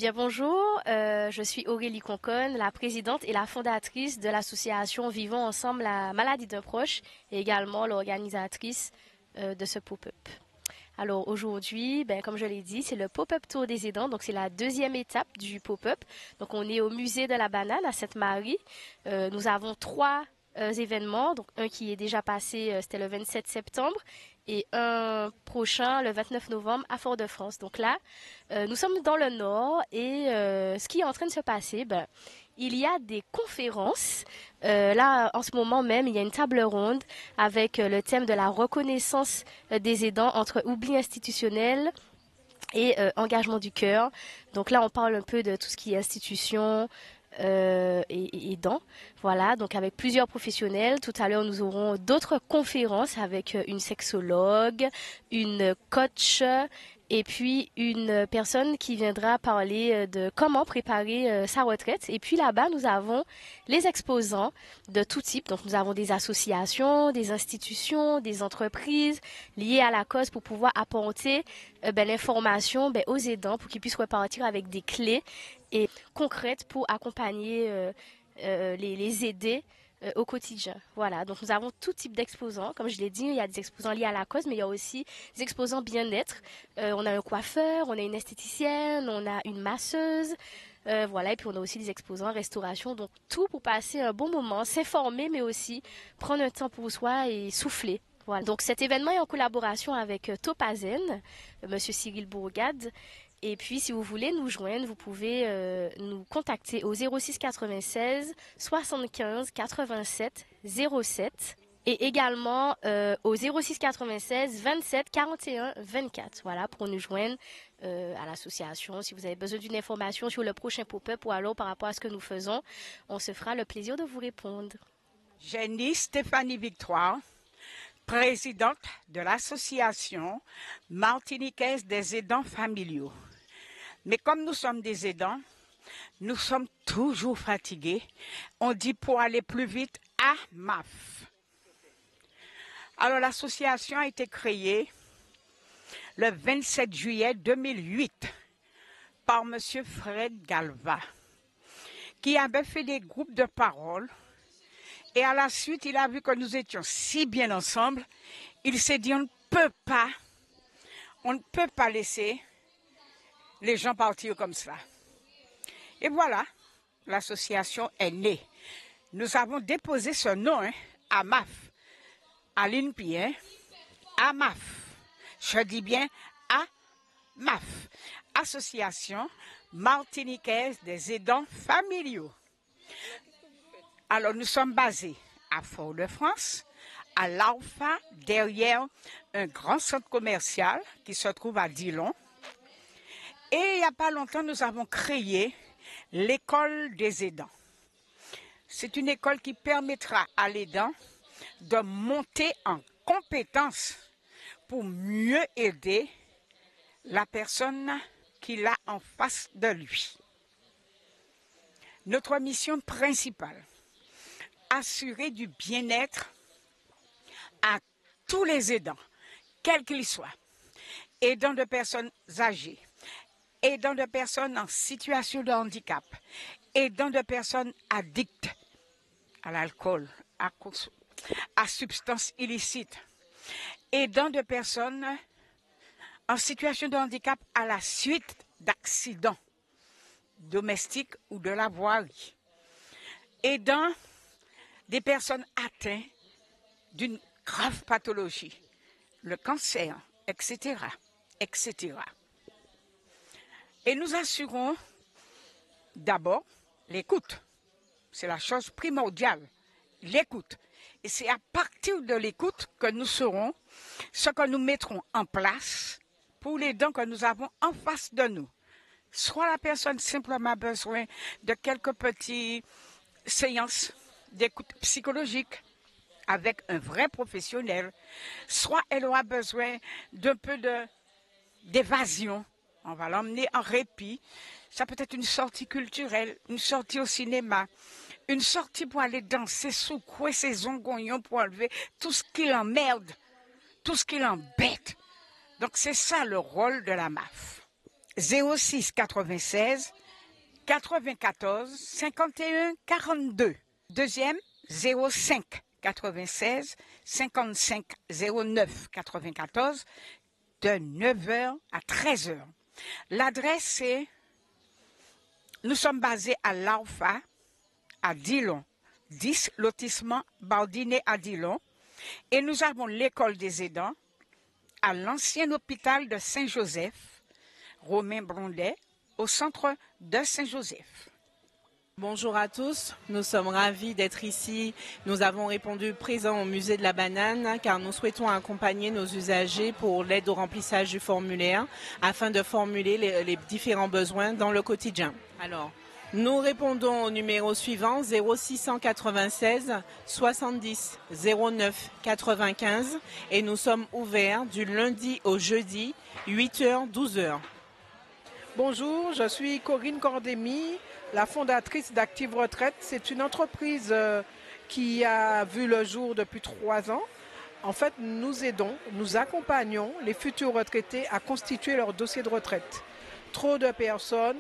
Bien bonjour, je suis Aurélie Conconne, la présidente et la fondatrice de l'association Vivons ensemble la maladie d'un proche et également l'organisatrice de ce pop-up. Alors aujourd'hui, comme je l'ai dit, c'est le pop-up tour des aidants, donc c'est la deuxième étape du pop-up. Donc on est au musée de la banane à Sainte-Marie. Nous avons trois événements, donc un qui est déjà passé, c'était le 27 septembre, et un prochain le 29 novembre à Fort-de-France. Donc là, nous sommes dans le nord et ce qui est en train de se passer, il y a des conférences. Là, en ce moment même, il y a une table ronde avec le thème de la reconnaissance des aidants entre oubli institutionnel et engagement du cœur. Donc là, on parle un peu de tout ce qui est institution et aidants. Voilà, donc avec plusieurs professionnels. Tout à l'heure, nous aurons d'autres conférences avec une sexologue, une coach et puis une personne qui viendra parler de comment préparer sa retraite. Et puis là-bas, nous avons les exposants de tout type. Donc nous avons des associations, des institutions, des entreprises liées à la cause pour pouvoir apporter l'information aux aidants pour qu'ils puissent repartir avec des clés et concrètes pour accompagner les aider au quotidien. Voilà, donc nous avons tout type d'exposants. Comme je l'ai dit, il y a des exposants liés à la cause, mais il y a aussi des exposants bien-être. On a un coiffeur, on a une esthéticienne, on a une masseuse. Voilà, et puis on a aussi des exposants restauration. Donc tout pour passer un bon moment, s'informer, mais aussi prendre un temps pour soi et souffler. Voilà. Donc cet événement est en collaboration avec Topazen, Monsieur Cyril Bourgade. Et puis, si vous voulez nous joindre, vous pouvez nous contacter au 06 96 75 87 07 et également au 06 96 27 41 24. Voilà, pour nous joindre à l'association. Si vous avez besoin d'une information sur le prochain pop-up ou alors par rapport à ce que nous faisons, on se fera le plaisir de vous répondre. Jenny Stéphanie Victoire, présidente de l'association martiniquaise des aidants familiaux. Mais comme nous sommes des aidants, nous sommes toujours fatigués. On dit pour aller plus vite à MAF. Alors l'association a été créée le 27 juillet 2008 par M. Fred Galva, qui avait fait des groupes de parole. Et à la suite, il a vu que nous étions si bien ensemble. Il s'est dit, on ne peut pas laisser les gens partir comme ça. Et voilà, l'association est née. Nous avons déposé ce nom à MAF, à l'INPI, à MAF. Je dis bien à MAF, Association martiniquaise des aidants familiaux. Alors, nous sommes basés à Fort-de-France, à l'Alpha, derrière un grand centre commercial qui se trouve à Dillon. Et il n'y a pas longtemps, nous avons créé l'école des aidants. C'est une école qui permettra à l'aidant de monter en compétences pour mieux aider la personne qu'il a en face de lui. Notre mission principale, assurer du bien-être à tous les aidants, quels qu'ils soient, aidants de personnes âgées, aidants de personnes en situation de handicap, aidants de personnes addictes à l'alcool, à substances illicites, aidants de personnes en situation de handicap à la suite d'accidents domestiques ou de la voirie, aidant des personnes atteintes d'une grave pathologie, le cancer, etc., etc. Et nous assurons d'abord l'écoute. C'est la chose primordiale, l'écoute. Et c'est à partir de l'écoute que nous saurons ce que nous mettrons en place pour les dents que nous avons en face de nous. Soit la personne simplement a besoin de quelques petites séances d'écoute psychologique avec un vrai professionnel, soit elle aura besoin d'un peu d'évasion. On va l'emmener en répit. Ça peut être une sortie culturelle, une sortie au cinéma, une sortie pour aller danser, secouer ses ongognons pour enlever tout ce qui l'emmerde, tout ce qui l'embête. Donc c'est ça le rôle de la MAF. 06 96 94 51 42. Deuxième, 05 96 55 09 94 de 9h à 13h. L'adresse c'est, nous sommes basés à l'Alpha, à Dillon, 10 lotissement Bardinet à Dillon, et nous avons l'école des aidants à l'ancien hôpital de Saint-Joseph, Romain Brondet, au centre de Saint-Joseph. Bonjour à tous, nous sommes ravis d'être ici. Nous avons répondu présent au musée de la banane car nous souhaitons accompagner nos usagers pour l'aide au remplissage du formulaire afin de formuler les différents besoins dans le quotidien. Alors, nous répondons au numéro suivant 0696 70 09 95 et nous sommes ouverts du lundi au jeudi 8h-12h. Bonjour, je suis Corinne Cordémy, la fondatrice d'Active Retraite. C'est une entreprise qui a vu le jour depuis 3 ans. En fait, nous aidons, nous accompagnons les futurs retraités à constituer leur dossier de retraite. Trop de personnes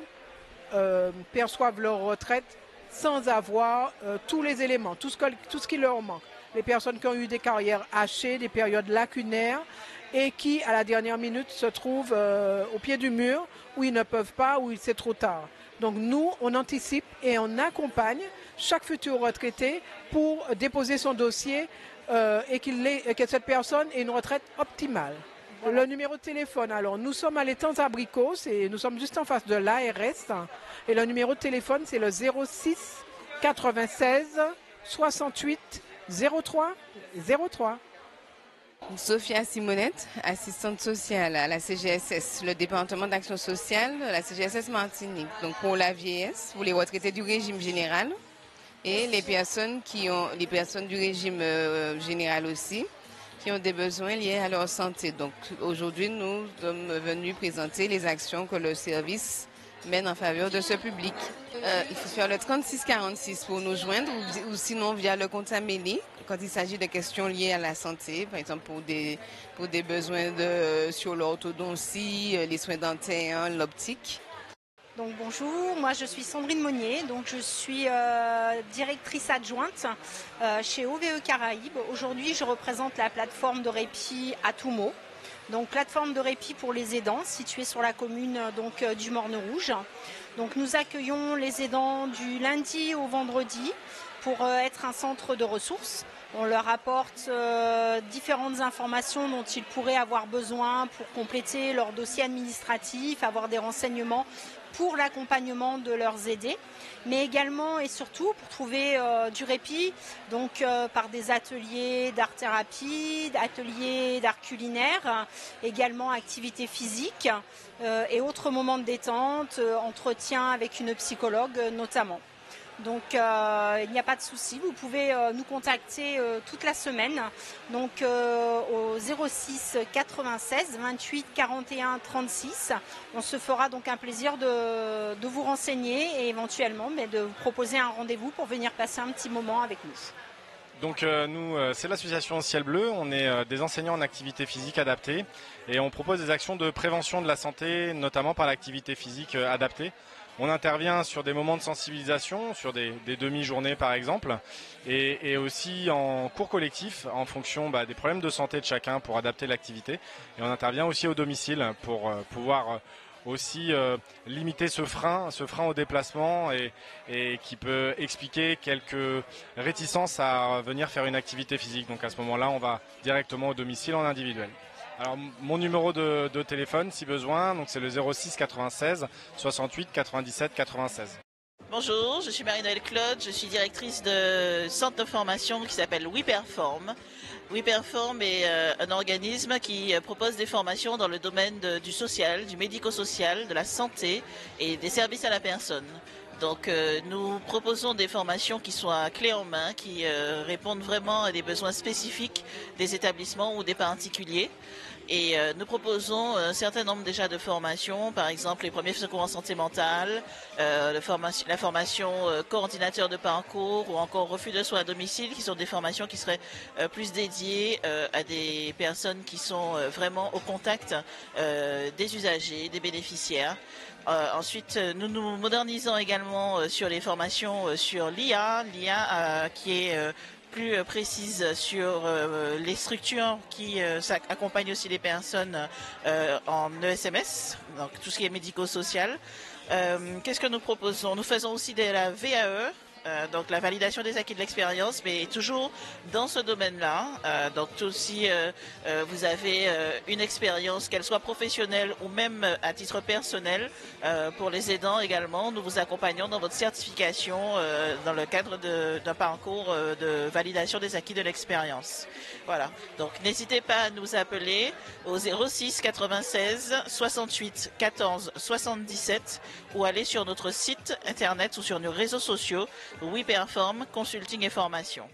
perçoivent leur retraite sans avoir tous les éléments, tout ce qui leur manque. Les personnes qui ont eu des carrières hachées, des périodes lacunaires et qui, à la dernière minute, se trouvent au pied du mur où ils ne peuvent pas, où c'est trop tard. Donc nous, on anticipe et on accompagne chaque futur retraité pour déposer son dossier et que cette personne ait une retraite optimale. Le numéro de téléphone, alors nous sommes à l'étang Abricot, nous sommes juste en face de l'ARS et le numéro de téléphone c'est le 06 96 68 03 03. Sophia Simonette, assistante sociale à la CGSS, le département d'action sociale, la CGSS Martinique. Donc pour la vieillesse, pour les retraités du régime général et les personnes du régime général aussi, qui ont des besoins liés à leur santé. Donc aujourd'hui, nous sommes venus présenter les actions que le service mène en faveur de ce public. Il faut faire le 3646 pour nous joindre ou sinon via le compte Amélie quand il s'agit de questions liées à la santé, par exemple pour des besoins sur l'orthodontie, les soins dentaires, l'optique. Donc bonjour, moi je suis Sandrine Monnier, donc je suis directrice adjointe chez OVE Caraïbes. Aujourd'hui je représente la plateforme de répit Atumo, donc plateforme de répit pour les aidants située sur la commune du Morne-Rouge. Donc nous accueillons les aidants du lundi au vendredi pour être un centre de ressources. On leur apporte différentes informations dont ils pourraient avoir besoin pour compléter leur dossier administratif, avoir des renseignements pour l'accompagnement de leurs aidés, mais également et surtout pour trouver du répit, donc par des ateliers d'art-thérapie, ateliers d'art culinaire, également activités physiques et autres moments de détente, entretien avec une psychologue notamment. Donc il n'y a pas de souci, vous pouvez nous contacter toute la semaine donc au 06 96 28 41 36. On se fera donc un plaisir de vous renseigner et éventuellement de vous proposer un rendez-vous pour venir passer un petit moment avec nous. Donc nous, c'est l'association Ciel Bleu, on est des enseignants en activité physique adaptée et on propose des actions de prévention de la santé, notamment par l'activité physique adaptée. On intervient sur des moments de sensibilisation, sur des demi-journées par exemple, et aussi en cours collectif en fonction des problèmes de santé de chacun pour adapter l'activité. Et on intervient aussi au domicile pour pouvoir aussi limiter ce frein au déplacement et qui peut expliquer quelques réticences à venir faire une activité physique. Donc à ce moment-là, on va directement au domicile en individuel. Alors mon numéro de téléphone si besoin, donc c'est le 06 96 68 97 96. Bonjour, je suis Marie-Noëlle Claude, je suis directrice de centre de formation qui s'appelle WePerform. WePerform est un organisme qui propose des formations dans le domaine du social, du médico-social, de la santé et des services à la personne. Donc nous proposons des formations qui soient clés en main, qui répondent vraiment à des besoins spécifiques des établissements ou des particuliers. Et nous proposons un certain nombre déjà de formations, par exemple les premiers secours en santé mentale, la formation coordinateur de parcours ou encore refus de soins à domicile, qui sont des formations qui seraient plus dédiées à des personnes qui sont vraiment au contact des usagers, des bénéficiaires. Ensuite, nous nous modernisons également sur les formations sur l'IA, qui est plus précise sur les structures qui accompagnent aussi les personnes en ESMS, donc tout ce qui est médico-social. Qu'est-ce que nous proposons? Nous faisons aussi de la VAE, donc la validation des acquis de l'expérience, mais toujours dans ce domaine-là. Donc si vous avez une expérience, qu'elle soit professionnelle ou même à titre personnel, pour les aidants également, nous vous accompagnons dans votre certification dans le cadre d'un parcours de validation des acquis de l'expérience. Voilà, donc n'hésitez pas à nous appeler au 06 96 68 14 77 ou aller sur notre site internet ou sur nos réseaux sociaux WePerform Consulting et Formation.